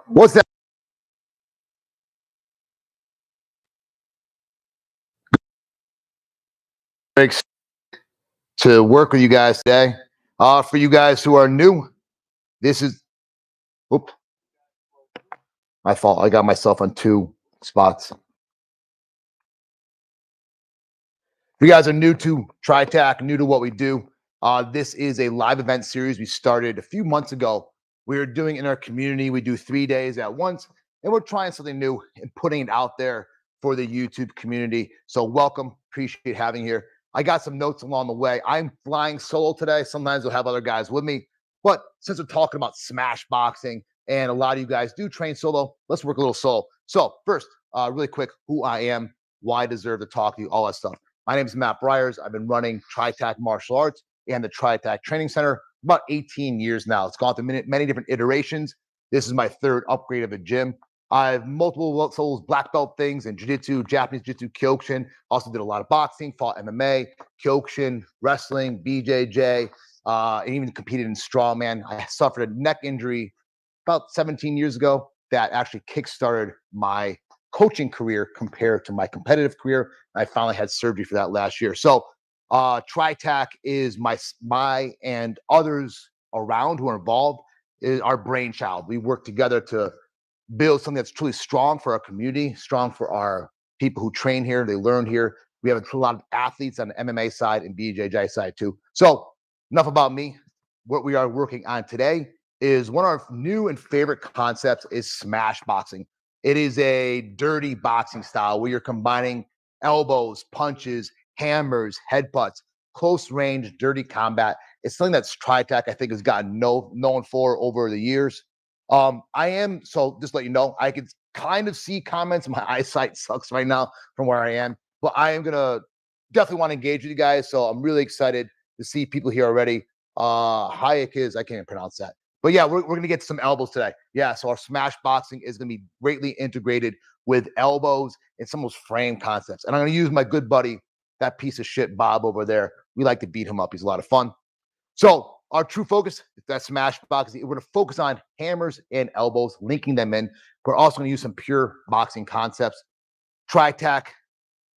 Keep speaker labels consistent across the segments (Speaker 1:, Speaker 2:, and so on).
Speaker 1: What's that? To work with you guys today. For you guys who are new, this is, oops, my fault. I got myself on 2 spots. If you guys are new to TRITAC, new to what we do, this is a live event series we started a few months ago. We're doing in our community. We do 3 days at once, and we're trying something new and putting it out there for the YouTube community. So welcome. Appreciate having you here. I got some notes along the way. I'm flying solo today. Sometimes we'll have other guys with me. But since we're talking about smash boxing, and a lot of you guys do train solo, let's work a little solo. So first, really quick, who I am, why I deserve to talk to you, all that stuff. My name is Matt Briers. I've been running TRITAC Martial Arts and the TRITAC Training Center about 18 years now. It's gone through many different iterations. This is my 3rd upgrade of a gym. I have multiple solos, black belt things in Jiu-Jitsu, Japanese Jiu-Jitsu, Kyokushin. Also did a lot of boxing, fought MMA, Kyokushin, wrestling, BJJ, and even competed in strongman. I suffered a neck injury about 17 years ago that actually kickstarted my coaching career compared to my competitive career. I finally had surgery for that last year. So TRITAC is my and others around who are involved is our brainchild. We work together to build something that's truly strong for our community, strong for our people who train here, they learn here. We have a lot of athletes on the MMA side and BJJ side too. So enough about me. What we are working on today is one of our new and favorite concepts is smash boxing. It is a dirty boxing style where you're combining elbows, punches, hammers, headbutts, close range, dirty combat. It's something that's TRITAC, I think, has gotten known for over the years. So just let you know, I can kind of see comments. My eyesight sucks right now from where I am, but I am going to definitely want to engage with you guys. So I'm really excited to see people here already. Hayek is, I can't even pronounce that. But yeah, we're going to get some elbows today. Yeah, so our smash boxing is going to be greatly integrated with elbows and some of those frame concepts. And I'm going to use my good buddy, that piece of shit Bob over there. We like to beat him up. He's a lot of fun. So our true focus, if that's smash boxing, we're going to focus on hammers and elbows, linking them in. We're also going to use some pure boxing concepts. TRITAC,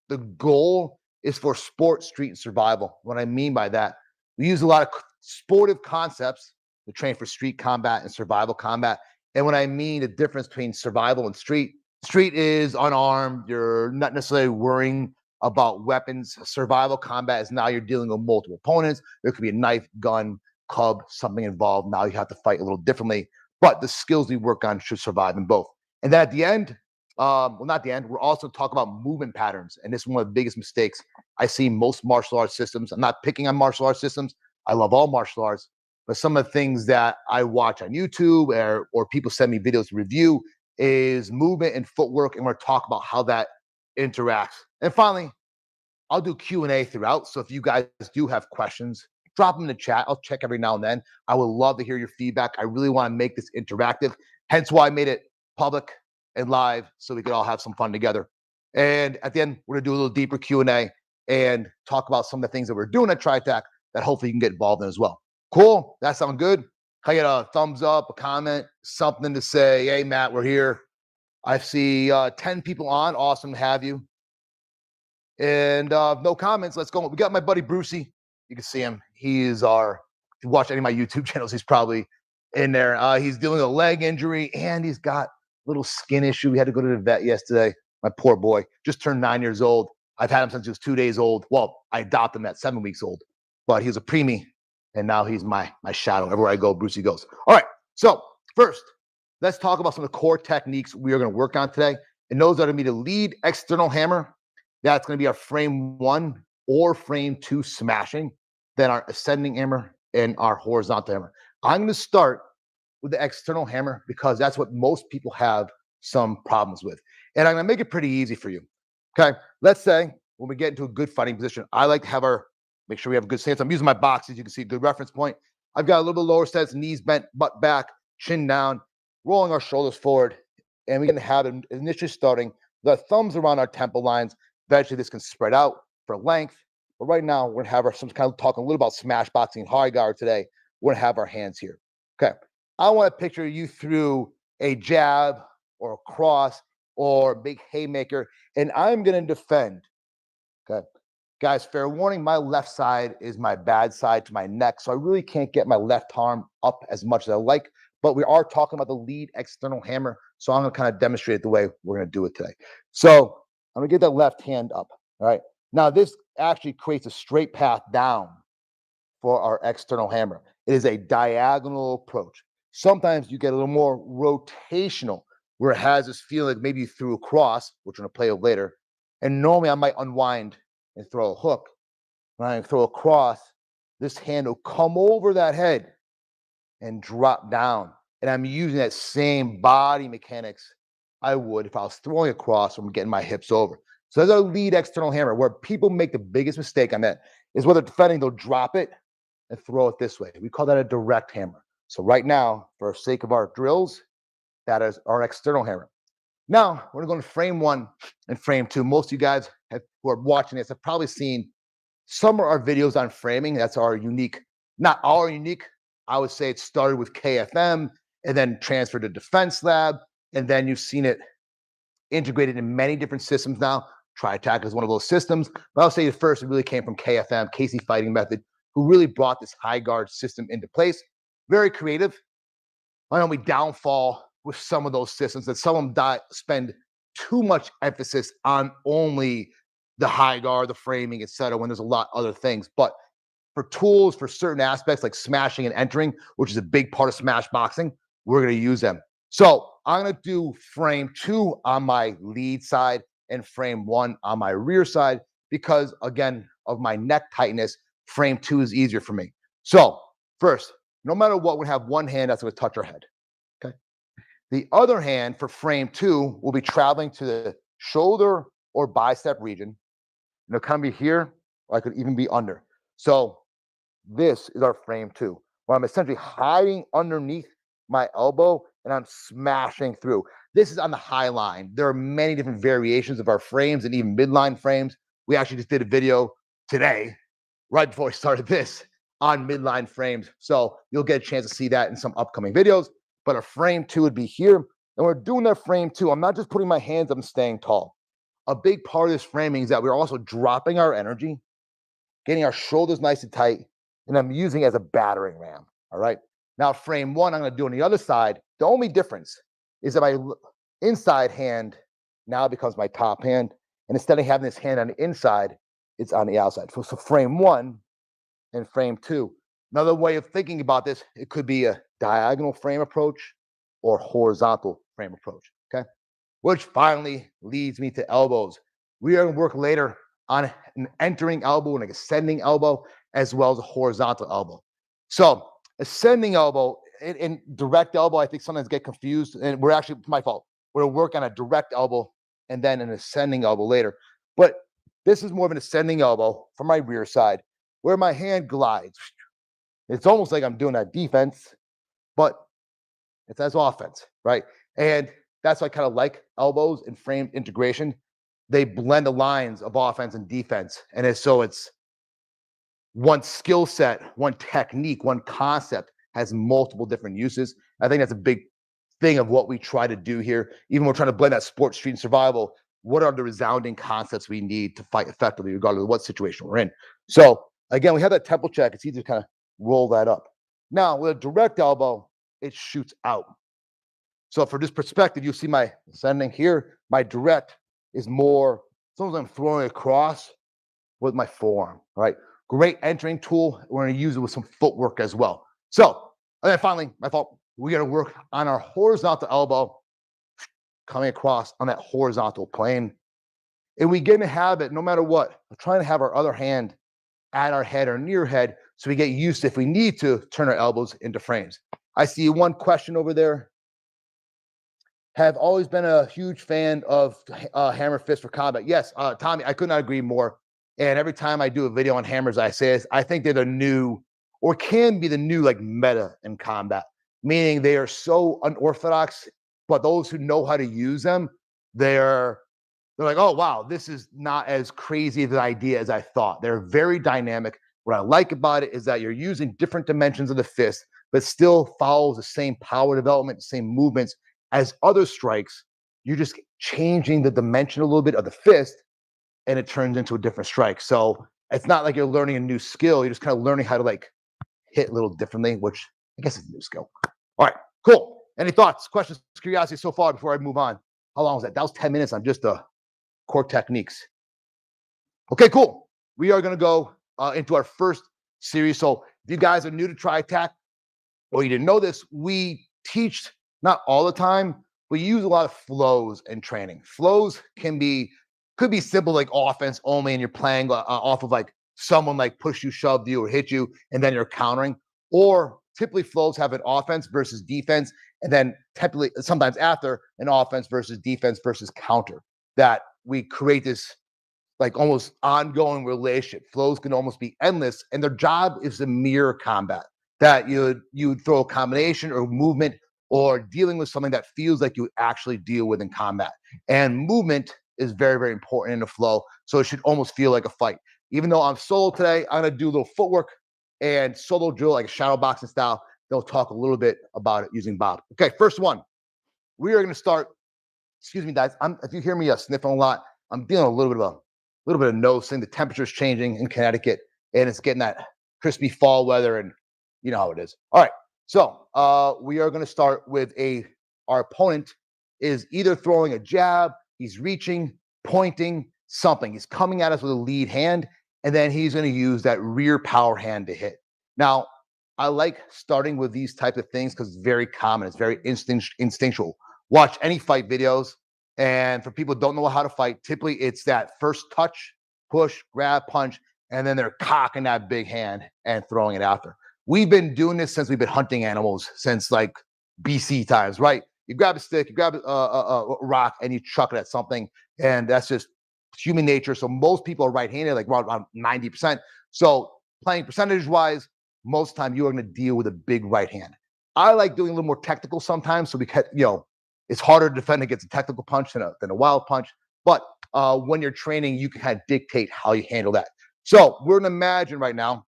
Speaker 1: the goal is for sport, street, and survival. What I mean by that, we use a lot of sportive concepts to train for street combat and survival combat. And when I mean the difference between survival and street is unarmed. You're not necessarily worrying about weapons. Survival combat is now you're dealing with multiple opponents. There could be a knife, gun, club, something involved. Now you have to fight a little differently. But the skills we work on should survive in both. And then at the end, not the end, we're also talking about movement patterns. And this is one of the biggest mistakes I see most martial arts systems. I'm not picking on martial arts systems. I love all martial arts. But some of the things that I watch on YouTube or people send me videos to review is movement and footwork. And we're talking about how that interacts. And finally, I'll do Q&A throughout. So if you guys do have questions, drop them in the chat. I'll check every now and then. I would love to hear your feedback. I really want to make this interactive. Hence why I made it public and live so we could all have some fun together. And at the end, we're going to do a little deeper Q&A and talk about some of the things that we're doing at TRITAC that hopefully you can get involved in as well. Cool? That sound good? I get a thumbs up, a comment, something to say, hey, Matt, we're here. I see 10 people on. Awesome to have you. And no comments. Let's go. We got my buddy Brucey. You can see him. He is if you watch any of my YouTube channels, he's probably in there. He's dealing with a leg injury, and he's got a little skin issue. We had to go to the vet yesterday. My poor boy just turned 9 years old. I've had him since he was 2 days old. Well, I adopted him at 7 weeks old, but he was a preemie, and now he's my shadow. Everywhere I go, Brucey goes. All right. So first, let's talk about some of the core techniques we are going to work on today. And those are going to be the lead external hammer. That's going to be our frame 1 or frame 2 smashing. Then our ascending hammer and our horizontal hammer. I'm going to start with the external hammer because that's what most people have some problems with. And I'm going to make it pretty easy for you. Okay. Let's say when we get into a good fighting position, I like to have make sure we have a good stance. I'm using my boxes. You can see a good reference point. I've got a little bit lower stance, knees bent, butt back, chin down, rolling our shoulders forward. And we're going to have it initially starting the thumbs around our temple lines. Eventually, this can spread out for length. But right now, we're going to have talking a little about smash boxing and high guard today. We're going to have our hands here. Okay. I want to picture you through a jab or a cross or big haymaker, and I'm going to defend. Okay. Guys, fair warning, my left side is my bad side to my neck. So I really can't get my left arm up as much as I like. But we are talking about the lead external hammer. So I'm going to kind of demonstrate it the way we're going to do it today. So I'm going to get that left hand up. All right. Now, this actually creates a straight path down for our external hammer. It is a diagonal approach. Sometimes you get a little more rotational, where it has this feeling like maybe you threw a cross, which we're going to play with later. And normally I might unwind and throw a hook. When I throw a cross, this hand will come over that head and drop down. And I'm using that same body mechanics I would if I was throwing a cross or getting my hips over. So that's our lead external hammer. Where people make the biggest mistake on that is whether defending, they'll drop it and throw it this way. We call that a direct hammer. So right now, for the sake of our drills, that is our external hammer. Now, we're going to frame one and frame two. Most of you guys who are watching this have probably seen some of our videos on framing. That's our unique, not our unique. I would say it started with KFM and then transferred to Defense Lab. And then you've seen it integrated in many different systems now. TRITAC is one of those systems. But I'll say the first, it really came from KFM, Casey Fighting Method, who really brought this high guard system into place. Very creative. I know we downfall with some of those systems that some of them spend too much emphasis on only the high guard, the framing, etc., when there's a lot of other things. But for tools, for certain aspects like smashing and entering, which is a big part of SmashBoxing, we're going to use them. So I'm going to do frame two on my lead side and frame one on my rear side because, again, of my neck tightness, frame two is easier for me. So first, no matter what, we have one hand that's going to touch our head. Okay. The other hand for frame two will be traveling to the shoulder or bicep region. And it'll kind of be here, or I could even be under. So this is our frame two, where I'm essentially hiding underneath my elbow and I'm smashing through. This is on the high line. There are many different variations of our frames and even midline frames. We actually just did a video today, right before we started this, on midline frames. So you'll get a chance to see that in some upcoming videos. But a frame two would be here. And we're doing that frame two. I'm not just putting my hands up and staying tall. A big part of this framing is that we're also dropping our energy, getting our shoulders nice and tight, and I'm using it as a battering ram. All right. Now, frame one, I'm going to do on the other side. The only difference is that my inside hand now becomes my top hand. And instead of having this hand on the inside, it's on the outside. So frame one and frame two. Another way of thinking about this, it could be a diagonal frame approach or horizontal frame approach. Okay. Which finally leads me to elbows. We are going to work later on an entering elbow and an ascending elbow, as well as a horizontal elbow. So ascending elbow and direct elbow, I think sometimes get confused. And we're actually, it's my fault. We're going to work on a direct elbow and then an ascending elbow later. But this is more of an ascending elbow from my rear side, where my hand glides. It's almost like I'm doing that defense, but it's as offense, right? And that's why I kind of like elbows and frame integration. They blend the lines of offense and defense. And it's one skill set, one technique, one concept has multiple different uses. I think that's a big thing of what we try to do here. Even when we're trying to blend that sport, street, and survival, what are the resounding concepts we need to fight effectively, regardless of what situation we're in? So again, we have that temple check. It's easy to kind of roll that up. Now, with a direct elbow, it shoots out. So for this perspective, you'll see my ascending here. My direct is more, sometimes I'm throwing across with my forearm, all right? Great entering tool. We're going to use it with some footwork as well. So, and then finally, my fault, we're going to work on our horizontal elbow coming across on that horizontal plane. And we get in a habit, no matter what, of trying to have our other hand at our head or near head so we get used to, if we need to, turn our elbows into frames. I see one question over there. Have always been a huge fan of hammer fist for combat. Yes, Tommy, I could not agree more. And every time I do a video on hammers, I say this, I think they're the new, or can be the new, like, meta in combat, meaning they are so unorthodox, but those who know how to use them, they're like, oh, wow, this is not as crazy of an idea as I thought. They're very dynamic. What I like about it is that you're using different dimensions of the fist, but still follows the same power development, the same movements as other strikes. You're just changing the dimension a little bit of the fist, and it turns into a different strike. So it's not like you're learning a new skill. You're just kind of learning how to like hit a little differently, which I guess is a new skill. All right, cool. Any thoughts, questions, curiosity so far before I move on? How long was that? That was 10 minutes on just the core techniques. Okay, cool. We are going to go into our first series. So if you guys are new to TRITAC, or you didn't know this, we teach not all the time, we use a lot of flows in training. Flows could be simple, like offense only, and you're playing off of like someone like push you, shoved you, or hit you, and then you're countering. Or typically flows have an offense versus defense, and then typically sometimes after an offense versus defense versus counter. That we create this like almost ongoing relationship. Flows can almost be endless, and their job is to mirror combat. That you'd throw a combination or movement or dealing with something that feels like you actually deal with in combat. And movement is very, very important in the flow. So it should almost feel like a fight. Even though I'm solo today, I'm gonna do a little footwork and solo drill, like a shadow boxing style. They'll talk a little bit about it using Bob. Okay, first one. We are gonna start. Excuse me, guys. If you hear me sniffing a lot, I'm dealing with a little bit of nose thing. The temperature's changing in Connecticut, and it's getting that crispy fall weather, and you know how it is. All right. So we are going to start with our opponent is either throwing a jab, he's reaching, pointing, something. He's coming at us with a lead hand, and then he's going to use that rear power hand to hit. Now, I like starting with these type of things because it's very common. It's very instinctual. Watch any fight videos, and for people who don't know how to fight, typically it's that first touch, push, grab, punch, and then they're cocking that big hand and throwing it after. We've been doing this since we've been hunting animals since like BC times, right? You grab a stick, you grab a rock, and you chuck it at something, and that's just human nature. So most people are right-handed, like around 90%. So playing percentage-wise, most of the time you are going to deal with a big right hand. I like doing a little more technical sometimes, so we can, it's harder to defend against a technical punch than a wild punch. But when you're training, you can kind of dictate how you handle that. So we're going to imagine right now.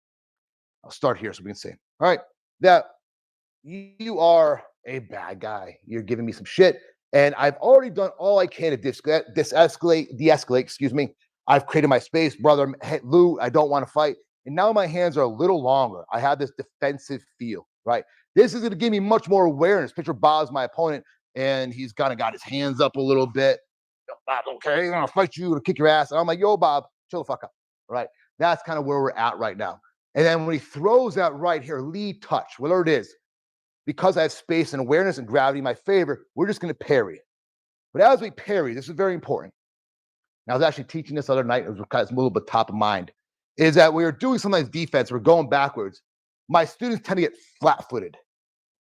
Speaker 1: I'll start here so we can see. All right, that you are a bad guy. You're giving me some shit, and I've already done all I can to de-escalate. Excuse me. I've created my space, brother. Hey, Lou, I don't want to fight, and now my hands are a little longer. I have this defensive feel. Right. This is going to give me much more awareness. Picture Bob's my opponent, and he's kind of got his hands up a little bit. Bob, okay, I'm gonna fight you to kick your ass, and I'm like, yo, Bob, chill the fuck up. Right. That's kind of where we're at right now. And then when he throws that right here, lead touch, whatever it is, because I have space and awareness and gravity in my favor, we're just going to parry. But as we parry, this is very important. And I was actually teaching this other night. It was a little bit top of mind. Is that we were doing sometimes defense, we're going backwards. My students tend to get flat-footed.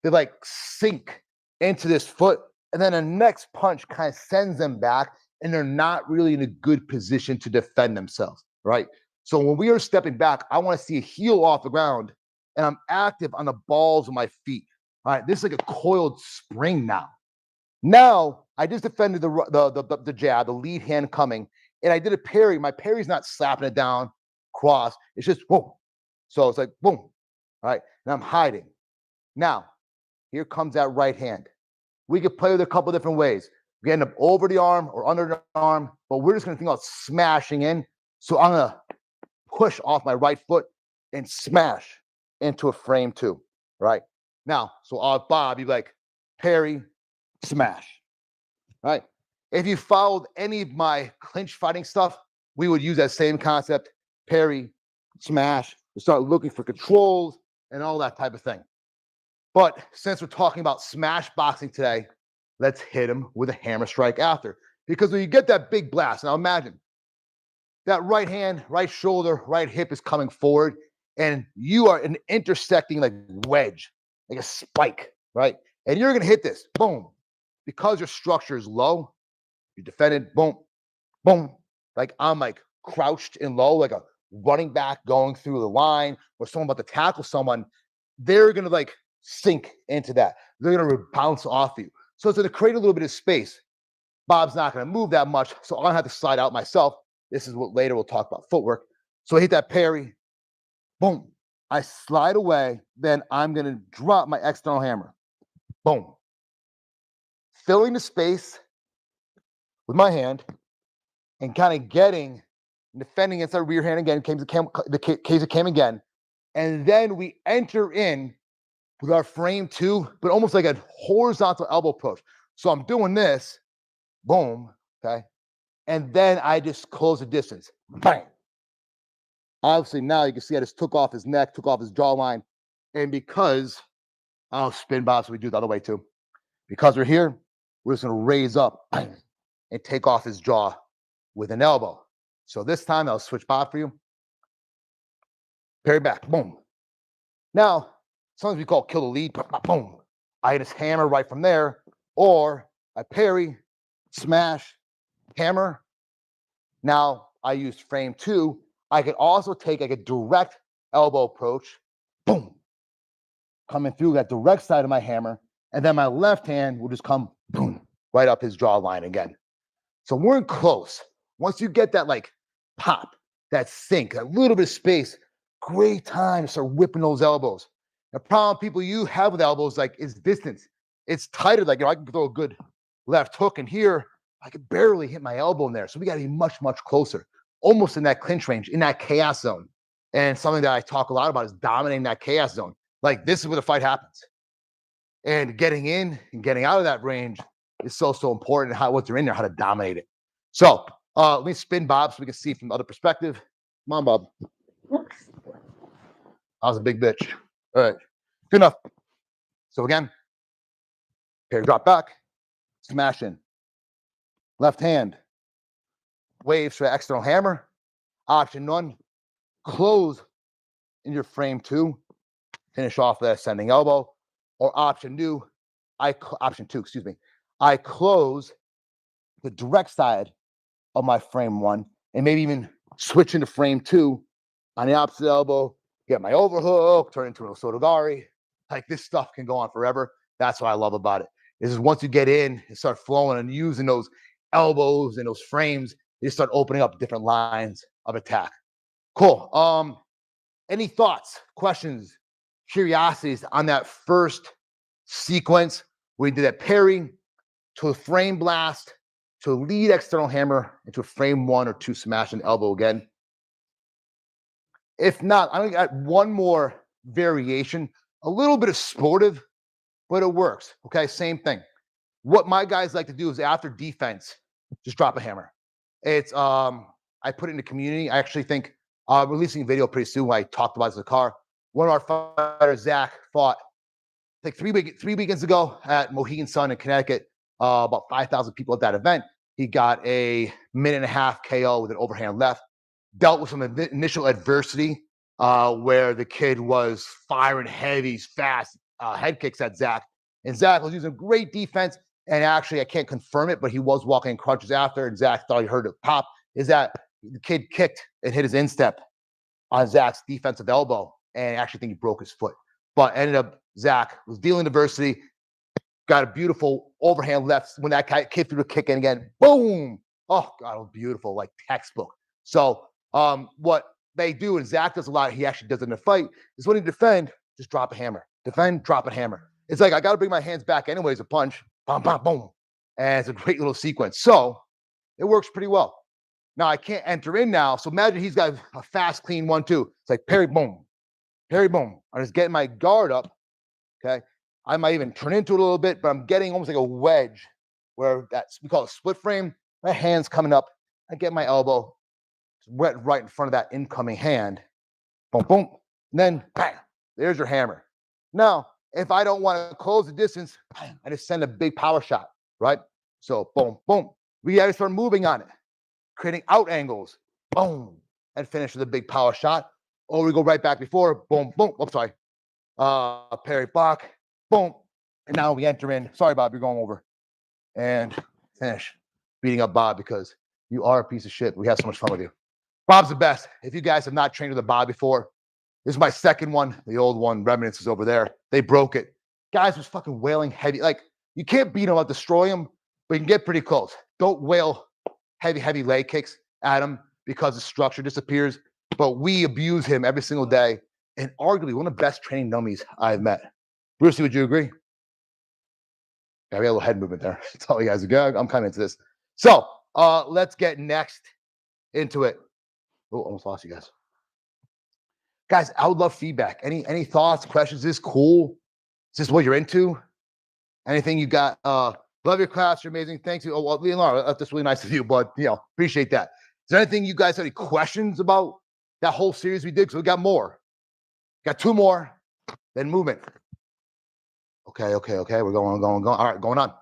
Speaker 1: They like sink into this foot, and then the next punch kind of sends them back, and they're not really in a good position to defend themselves, right? So when we are stepping back, I want to see a heel off the ground, and I'm active on the balls of my feet. All right, this is like a coiled spring now. Now I just defended the jab, the lead hand coming, and I did a parry. My parry's not slapping it down, cross. It's just boom. So it's like boom. All right, and I'm hiding. Now here comes that right hand. We could play with it a couple different ways. We end up over the arm or under the arm, but we're just gonna think about smashing in. So I'm gonna push off my right foot and smash into a frame two, right? Now, so Bob, you'd be like, parry, smash, right? If you followed any of my clinch fighting stuff, we would use that same concept, parry, smash, and start looking for controls and all that type of thing. But since we're talking about smash boxing today, let's hit him with a hammer strike after. Because when you get that big blast, now imagine, that right hand, right shoulder, right hip is coming forward, and you are an intersecting like wedge, like a spike, right? And you're gonna hit this, boom. Because your structure is low, you defended, boom, boom. Like I'm like crouched and low, like a running back going through the line, or someone about to tackle someone, they're gonna like sink into that. They're gonna bounce off you. So it's gonna create a little bit of space. Bob's not gonna move that much, so I'm gonna have to slide out myself. This is what later we'll talk about footwork. So I hit that parry, boom. I slide away, then I'm going to drop my external hammer. Boom. Filling the space with my hand and kind of getting, defending against our rear hand again, the case it came again. And then we enter in with our frame two, but almost like a horizontal elbow approach. So I'm doing this, boom, okay? And then I just close the distance, bang. Obviously now you can see I just took off his neck, took off his jawline. And because, I'll spin bob, so we do it the other way too. Because we're here, we're just gonna raise up bang, and take off his jaw with an elbow. So this time I'll switch bob for you. Parry back, boom. Now, sometimes we call kill the lead, boom. I just hammer right from there, or I parry, smash, hammer. Now I use frame two. I could also take like a direct elbow approach, boom, coming through that direct side of my hammer, and then my left hand will just come, boom, right up his jaw line again. So we're in close. Once you get that like pop, that sink, that little bit of space, great time to start whipping those elbows. The problem people you have with elbows like is distance. It's tighter. Like, I can throw a good left hook in here. I could barely hit my elbow in there. So we got to be much, much closer, almost in that clinch range, in that chaos zone. And something that I talk a lot about is dominating that chaos zone. Like, this is where the fight happens. And getting in and getting out of that range is so important. How once you're in there, how to dominate it. So let me spin Bob so we can see from the other perspective. Come on, Bob. I was a big bitch. All right, good enough. So again, parry, drop back, smash in. Left hand, waves for external hammer. Option one, close in your frame two, finish off that ascending elbow. Or option two, I close the direct side of my frame one, and maybe even switch into frame two on the opposite elbow, get my overhook, turn into an Osotogari. Like, this stuff can go on forever. That's what I love about it. Is once you get in and start flowing and using those elbows and those frames, you start opening up different lines of attack. Cool. Any thoughts, questions, curiosities on that first sequence where we did that parry to a frame blast to a lead external hammer into a frame one or two smash and elbow again? If not, I'm gonna add one more variation, a little bit of sportive, but it works. Okay, same thing. What my guys like to do is after defense, just drop a hammer. It's I put it in the community. I actually think releasing a video pretty soon. I talked about this in the car. One of our fighters, Zach, fought like 3 weekends ago at Mohegan Sun in Connecticut. About 5,000 people at that event. He got a minute and a half KO with an overhand left. Dealt with some initial adversity where the kid was firing heavy, fast head kicks at Zach. And Zach was using great defense. And actually, I can't confirm it, but he was walking in crunches after. And Zach thought he heard it pop. Is that the kid kicked and hit his instep on Zach's defensive elbow. And I actually think he broke his foot. But ended up, Zach was dealing adversity. Got a beautiful overhand left. When that kid threw the kick in again, boom. Oh, God, it was beautiful, like textbook. So what they do, and Zach does a lot, he actually does it in a fight, is when you defend, just drop a hammer. Defend, drop a hammer. It's like, I got to bring my hands back anyways, a punch, bam, bam, boom. And it's a great little sequence. So it works pretty well. Now, I can't enter in now. So imagine he's got a fast, clean 1-2. It's like parry, boom. Parry, boom. I'm just getting my guard up, okay? I might even turn into it a little bit, but I'm getting almost like a wedge where that's, we call it a split frame. My hand's coming up. I get my elbow right in front of that incoming hand. Boom, boom. And then, bam, there's your hammer. Now, if I don't want to close the distance, bam, I just send a big power shot, right? So, boom, boom. We got to start moving on it, creating out angles, boom, and finish with a big power shot. Or we go right back before, boom, boom. Oops, sorry. Parry block. Boom. And now we enter in. Sorry, Bob, you're going over. And finish beating up Bob because you are a piece of shit. We have so much fun with you. Bob's the best. If you guys have not trained with a Bob before, this is my second one. The old one, Remnants, is over there. They broke it. Guys was fucking wailing heavy. Like, you can't beat him, destroy him, but you can get pretty close. Don't wail heavy leg kicks at him because the structure disappears. But we abuse him every single day. and arguably one of the best training dummies I've met. Brucey, would you agree? Yeah, we had a little head movement there. That's all you guys are good. I'm kind of into this. So let's get next into it. Oh, almost lost you guys. Guys, I would love feedback. Any thoughts, questions? Is this cool? Is this what you're into? Anything you got? Love your class. You're amazing. Thanks. Oh, well, Leonardo, that's really nice of you, but appreciate that. Is there anything you guys have any questions about that whole series we did? Because we got more. Got 2 more, then movement. Okay. We're going. All right, going on.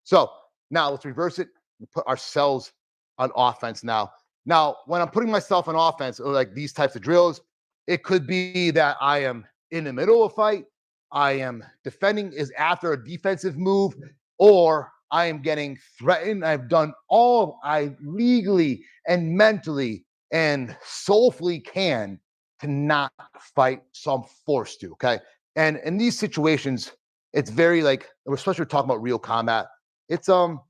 Speaker 1: So now let's reverse it and put ourselves on offense now. Now, when I'm putting myself on offense, or like these types of drills, it could be that I am in the middle of a fight, I am defending is after a defensive move, or I am getting threatened. I've done all I legally and mentally and soulfully can to not fight, so I'm forced to, okay? And in these situations, it's very like, especially we're talking about real combat, it's hard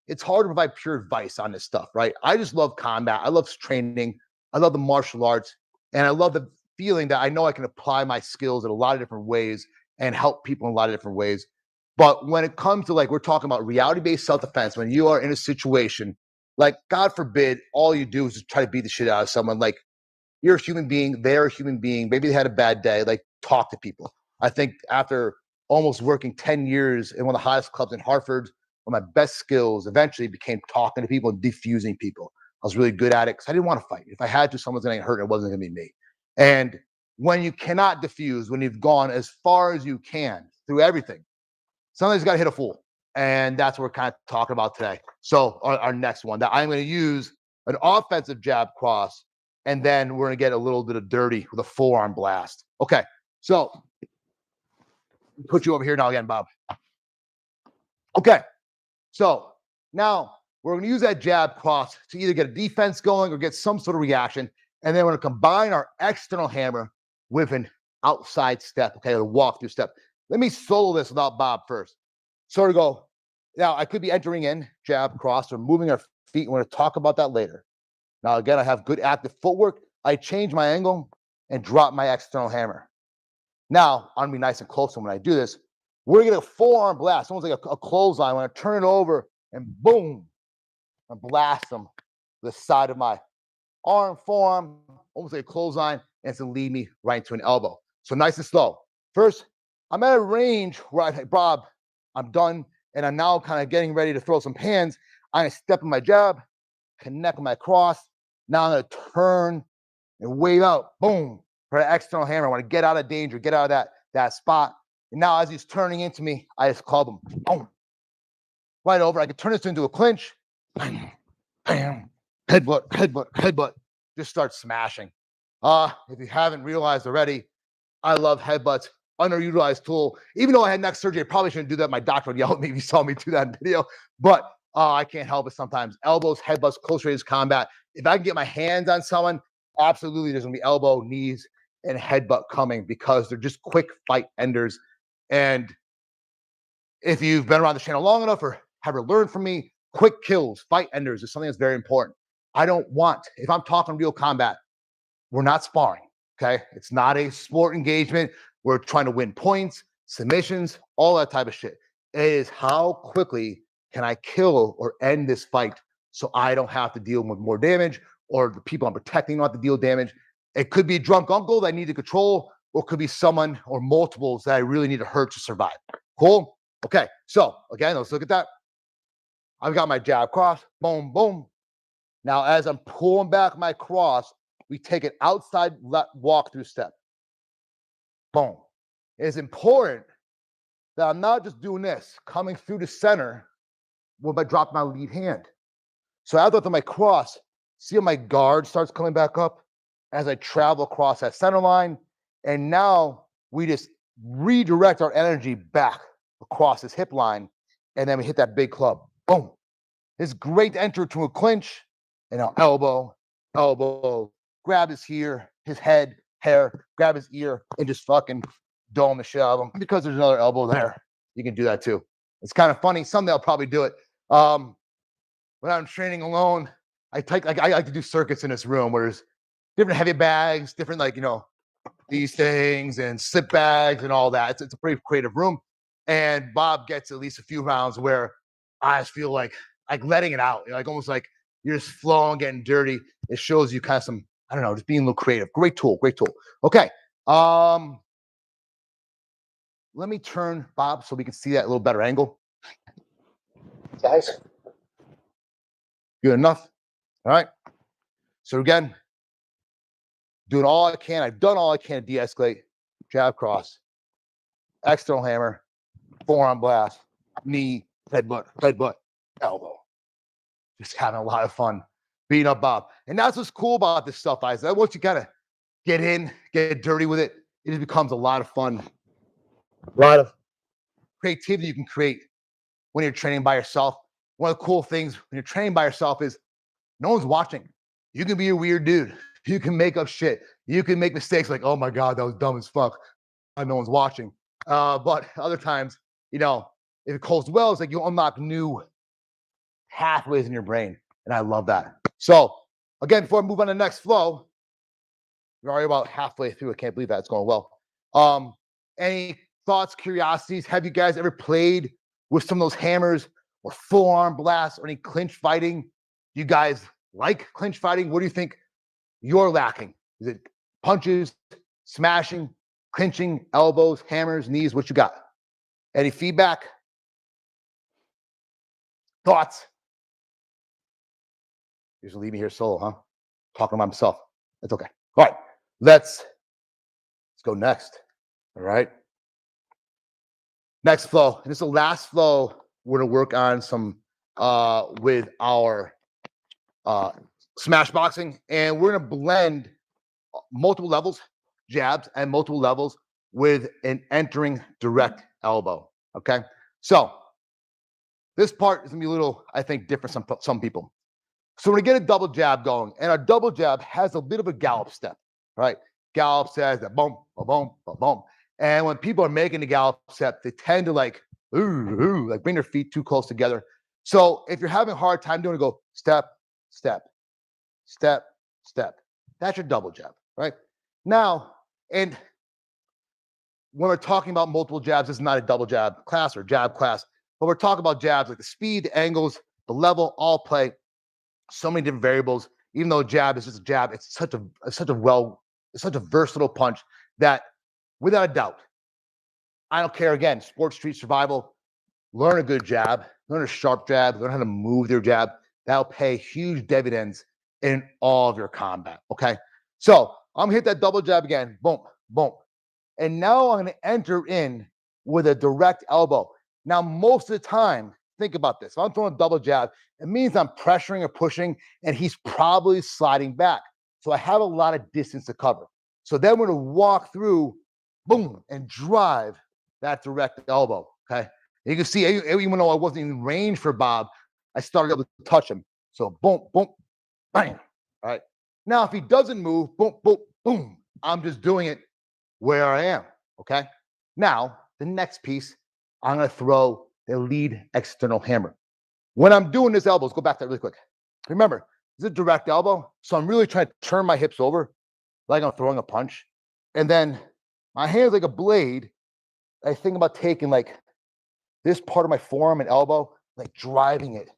Speaker 1: to provide pure advice on this stuff, right? I just love combat. I love training. I love the martial arts. And I love the feeling that I know I can apply my skills in a lot of different ways and help people in a lot of different ways. But when it comes to like, we're talking about reality-based self-defense, when you are in a situation, like God forbid, all you do is just try to beat the shit out of someone. Like, you're a human being, they're a human being. Maybe they had a bad day. Like, talk to people. I think after almost working 10 years in one of the highest clubs in Hartford, one of my best skills eventually became talking to people and defusing people. I was really good at it because I didn't want to fight. If I had to, someone's going to get hurt. It wasn't going to be me. And when you cannot diffuse, when you've gone as far as you can through everything, somebody's got to hit a fool. And that's what we're kind of talking about today. So our next one, that I'm going to use an offensive jab cross, and then we're going to get a little bit of dirty with a forearm blast. Okay, so put you over here now again, Bob. Okay, so now we're going to use that jab cross to either get a defense going or get some sort of reaction. And then we're going to combine our external hammer with an outside step, okay, a walk-through step. Let me solo this without Bob first. So to go, now I could be entering in jab cross or moving our feet. And we're going to talk about that later. Now, again, I have good active footwork. I change my angle and drop my external hammer. Now, I'm going to be nice and close. And when I do this, we're going to get a forearm blast, almost like a clothesline. When I turn it over and boom, I blast them to the side of my arm, forearm, almost like a clothesline, and it's going to lead me right into an elbow. So nice and slow. First, I'm at a range where I think, Bob, I'm done, and I'm now kind of getting ready to throw some hands. I'm going to step in my jab, connect with my cross. Now I'm going to turn and wave out, boom, for an external hammer. I want to get out of danger, get out of that spot. And now as he's turning into me, I just call him, boom, right over. I can turn this into a clinch. Bam, bam, headbutt. Just start smashing. If you haven't realized already, I love headbutts. Underutilized tool. Even though I had neck surgery, I probably shouldn't do that. My doctor would yell at me if he saw me do that in video. But I can't help it sometimes. Elbows, headbutts, close range combat. If I can get my hands on someone, absolutely there's going to be elbow, knees, and headbutt coming because they're just quick fight enders. And if you've been around the channel long enough or have learned from me, quick kills, fight enders is something that's very important. I don't want, if I'm talking real combat, we're not sparring, okay? It's not a sport engagement. We're trying to win points, submissions, all that type of shit. It is how quickly can I kill or end this fight so I don't have to deal with more damage, or the people I'm protecting don't have to deal with damage. It could be a drunk uncle that I need to control, or it could be someone or multiples that I really need to hurt to survive. Cool? Okay, so again, let's look at that. I've got my jab cross, boom, boom. Now, as I'm pulling back my cross, we take an outside walk-through step. Boom. It's important that I'm not just doing this, coming through the center when I drop my lead hand. So after my cross, see how my guard starts coming back up as I travel across that center line. And now we just redirect our energy back across this hip line. And then we hit that big club. Boom. It's great to enter to a clinch. And now elbow, grab his head, hair, grab his ear, and just fucking dome the shit out of him. Because there's another elbow there, you can do that too. It's kind of funny. Someday I'll probably do it. When I'm training alone, I like to do circuits in this room where there's different heavy bags, different these things and slip bags and all that. It's a pretty creative room. And Bob gets at least a few rounds where I just feel like letting it out, like almost like you're just flowing, getting dirty. It shows you kind of some, I don't know, just being a little creative. Great tool, great tool. Okay. Let me turn Bob so we can see that a little better angle. Guys, good enough. All right. So again, doing all I can. I've done all I can to de-escalate. Jab cross, external hammer, forearm blast, knee, headbutt, elbow. Just having a lot of fun beating up Bob. And that's what's cool about this stuff, guys. Once you kind of get in, get dirty with it, it just becomes a lot of fun. A lot of creativity you can create when you're training by yourself. One of the cool things when you're training by yourself is no one's watching. You can be a weird dude. You can make up shit. You can make mistakes like, oh my God, that was dumb as fuck. No one's watching. But other times, you know, if it goes well, it's like you unlock new pathways in your brain. And I love that. So again, before I move on to the next flow, we're already about halfway through. I can't believe that it's going well. Any thoughts, curiosities? Have you guys ever played with some of those hammers or forearm blasts or any clinch fighting? Do you guys like clinch fighting? What do you think you're lacking? Is it punches, smashing, clinching, elbows, hammers, knees? What you got? Any feedback? Thoughts? You're just leave me here solo, huh? Talking about myself. That's okay. All right, let's go next. All right. Next flow. And this is the last flow we're gonna work on some with our smash boxing, and we're gonna blend multiple levels, jabs, and multiple levels with an entering direct elbow. Okay, so this part is gonna be a little, I think, different for some people. So we're gonna get a double jab going, and our double jab has a bit of a gallop step, right? Gallop says that boom, boom, boom. And when people are making the gallop step, they tend to like bring their feet too close together. So if you're having a hard time doing it, go step, step, step, step. That's your double jab, right? Now, and when we're talking about multiple jabs, this is not a double jab class or jab class, but we're talking about jabs like the speed, the angles, the level, all play so many different variables. Even though jab is just a jab, it's such a versatile punch that, without a doubt, I don't care. Again, sports, street survival. Learn a good jab, learn a sharp jab, learn how to move your jab. That'll pay huge dividends in all of your combat. Okay, so I'm gonna hit that double jab again. Boom, boom, and now I'm gonna enter in with a direct elbow. Now, most of the time, think about this. If I'm throwing a double jab, it means I'm pressuring or pushing, and he's probably sliding back. So I have a lot of distance to cover. So then we're gonna walk through, boom, and drive that direct elbow. Okay. You can see, even though I wasn't in range for Bob, I started able to touch him. So boom, boom, bam. All right. Now, if he doesn't move, boom, boom, boom, I'm just doing it where I am. Okay. Now, the next piece, I'm going to throw the lead external hammer. When I'm doing this elbow, let's go back to that really quick. Remember, this is a direct elbow. So I'm really trying to turn my hips over like I'm throwing a punch. And then my hand's like a blade. I think about taking like this part of my forearm and elbow, like driving it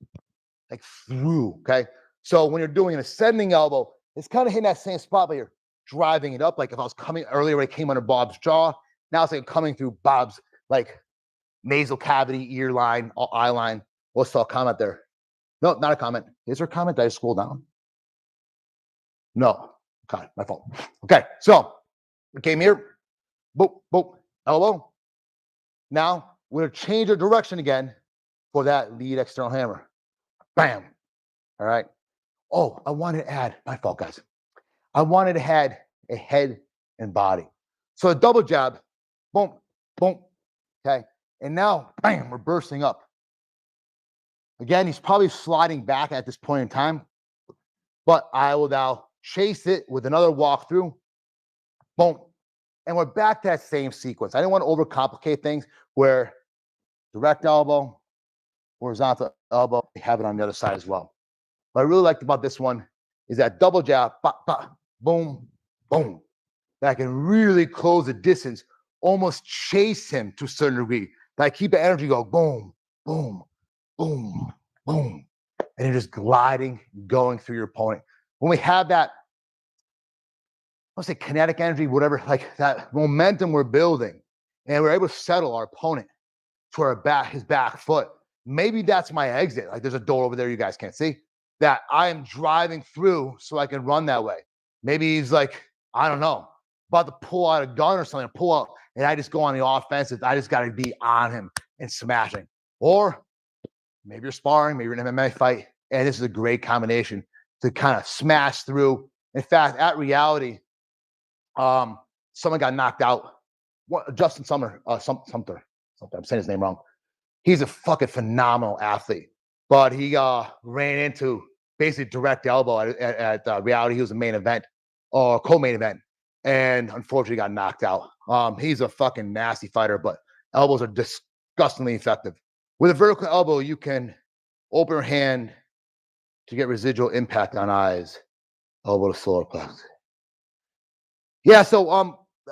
Speaker 1: like through. Okay. So when you're doing an ascending elbow, it's kind of hitting that same spot, but you're driving it up. Like if I was coming earlier, when I came under Bob's jaw, now it's like coming through Bob's like nasal cavity, ear line, eye line. What's the comment there? No, not a comment. Is there a comment? Did I scroll down? No. Okay, my fault. Okay, so we came here. Boop, boop, elbow. Now we're gonna change our direction again for that lead external hammer. Bam. All right. Oh, I wanted to add, my fault, guys. I wanted to add a head and body. So a double jab, boom, boom. Okay. And now, bam, we're bursting up. Again, he's probably sliding back at this point in time, but I will now chase it with another walkthrough. Boom. And we're back to that same sequence. I didn't want to overcomplicate things where direct elbow, horizontal elbow, we have it on the other side as well. What I really liked about this one is that double jab, bah, bah, boom, boom. that can really close the distance, almost chase him to a certain degree. That I keep the energy go boom, boom, boom, boom, and you're just gliding, going through your opponent. When we have that, let's say kinetic energy, whatever, like that momentum we're building, and we're able to settle our opponent to our back, his back foot. Maybe that's my exit. Like there's a door over there you guys can't see that I am driving through so I can run that way. Maybe he's like, I don't know, about to pull out a gun or something, pull out, and I just go on the offensive. I just got to be on him and smashing. Or maybe you're sparring, maybe you're in an MMA fight, and this is a great combination to kind of smash through. In fact, at Reality, someone got knocked out. Justin Sumter, Sumter. I'm saying his name wrong. He's a fucking phenomenal athlete, but he ran into basically direct elbow at Reality. He was the main event or co-main event, and unfortunately got knocked out. He's a fucking nasty fighter, but elbows are disgustingly effective. With a vertical elbow, you can open your hand to get residual impact on eyes, elbow to solar plexus. Yeah, so I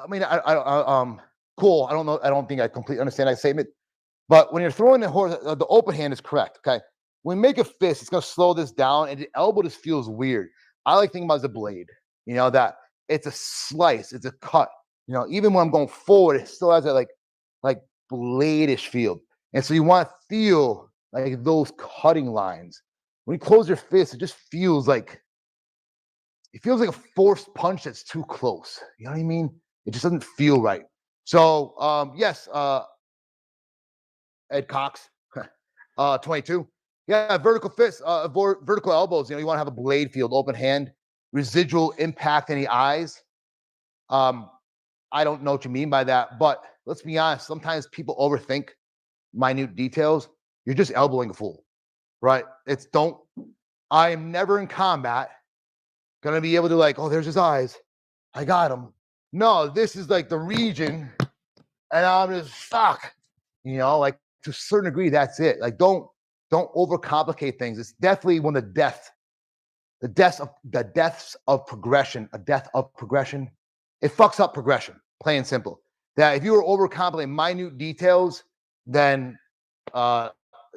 Speaker 1: mean, cool. I don't know. I don't think I completely understand that statement. But when you're throwing the open hand is correct. Okay. When you make a fist, it's gonna slow this down, and the elbow just feels weird. I like thinking about it as a blade. You know that it's a slice, it's a cut. You know, even when I'm going forward, it still has that like blade-ish feel. And so you want to feel like those cutting lines. When you close your fist, it just feels like a forced punch that's too close. You know what I mean? It just doesn't feel right. So yes, Ed Cox, 22. Yeah, vertical fists, vertical elbows. You know, you want to have a blade field, open hand, residual impact in the eyes. I don't know what you mean by that, but let's be honest. Sometimes people overthink minute details. You're just elbowing a fool, right? I am never in combat gonna be able to like, oh, there's his eyes. I got him. No, this is like the region, and I'm just fuck. You know, like to a certain degree, that's it. Like, don't overcomplicate things. It's definitely one of the deaths of progression, a death of progression. It fucks up progression, plain and simple. That if you were overcomplicating minute details, then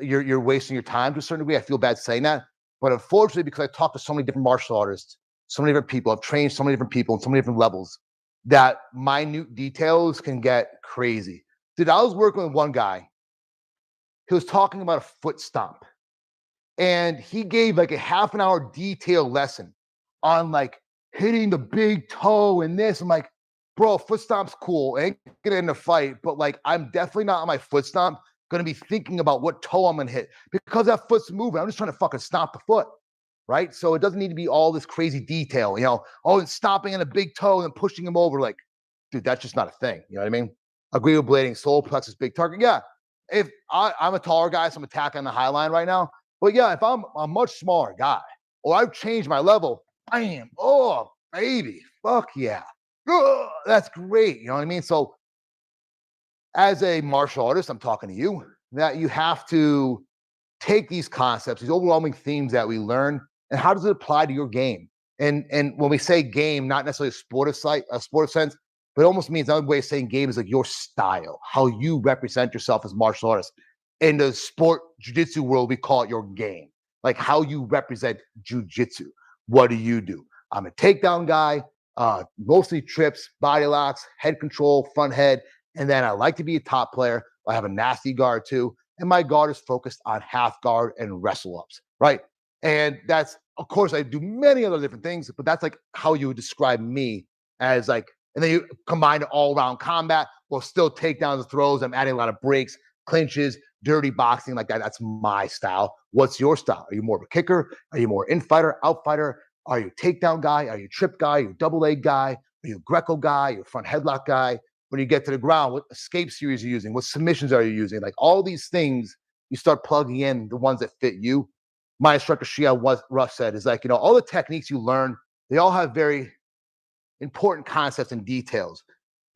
Speaker 1: you're wasting your time to a certain degree. I feel bad saying that, but unfortunately, because I talk to so many different martial artists, so many different people, I've trained so many different people on so many different levels, that minute details can get crazy. Dude, I was working with one guy. He was talking about a foot stomp, and he gave like a half an hour detail lesson on like hitting the big toe and this. I'm like, bro, foot stomp's cool. I ain't gonna end a fight, but like, I'm definitely not on my foot stomp gonna be thinking about what toe I'm gonna hit because that foot's moving. I'm just trying to fucking stomp the foot, right? So it doesn't need to be all this crazy detail, you know. Oh, and stomping on a big toe and pushing him over, like, dude, that's just not a thing. You know what I mean? Agree with blading, solar plexus, big target. Yeah, if I'm a taller guy, so I'm attacking on the high line right now. But yeah, if I'm a much smaller guy, or I've changed my level, bam, oh baby, fuck yeah, that's great. You know what I mean? So as a martial artist, I'm talking to you, that you have to take these concepts, these overwhelming themes that we learn, and how does it apply to your game? And when we say game, not necessarily a sport sense, but it almost means another way of saying game is like your style, how you represent yourself as martial artists. In the sport jiu-jitsu world, we call it your game, like how you represent jiu-jitsu. What do? I'm a takedown guy, mostly trips, body locks, head control, front head, and then I like to be a top player. I have a nasty guard too, and my guard is focused on half guard and wrestle ups, right? And that's, of course, I do many other different things, but that's like how you would describe me as like, and then you combine all around combat while still takedowns and throws. I'm adding a lot of breaks, clinches, dirty boxing like that. That's my style. What's your style? Are you more of a kicker? Are you more in-fighter, out-fighter? Are you a takedown guy? Are you a trip guy? Are you a double leg guy? Are you a Greco guy? Are you a front headlock guy? When you get to the ground, what escape series are you using? What submissions are you using? Like all these things, you start plugging in the ones that fit you. My instructor, Shia Ruff, said is like, you know, all the techniques you learn, they all have very important concepts and details.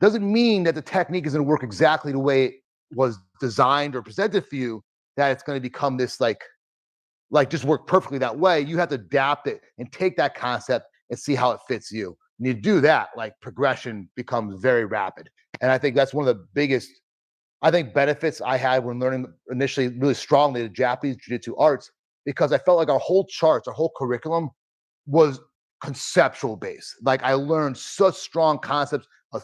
Speaker 1: Doesn't mean that the technique is going to work exactly the way it was designed or presented for you, that it's going to become this like just work perfectly that way. You have to adapt it and take that concept and see how it fits you. And you do that, like progression becomes very rapid. And I think that's one of the biggest, I think, benefits I had when learning initially really strongly the Japanese jiu-jitsu arts, because I felt like our whole charts, our whole curriculum was conceptual based. Like I learned such strong concepts.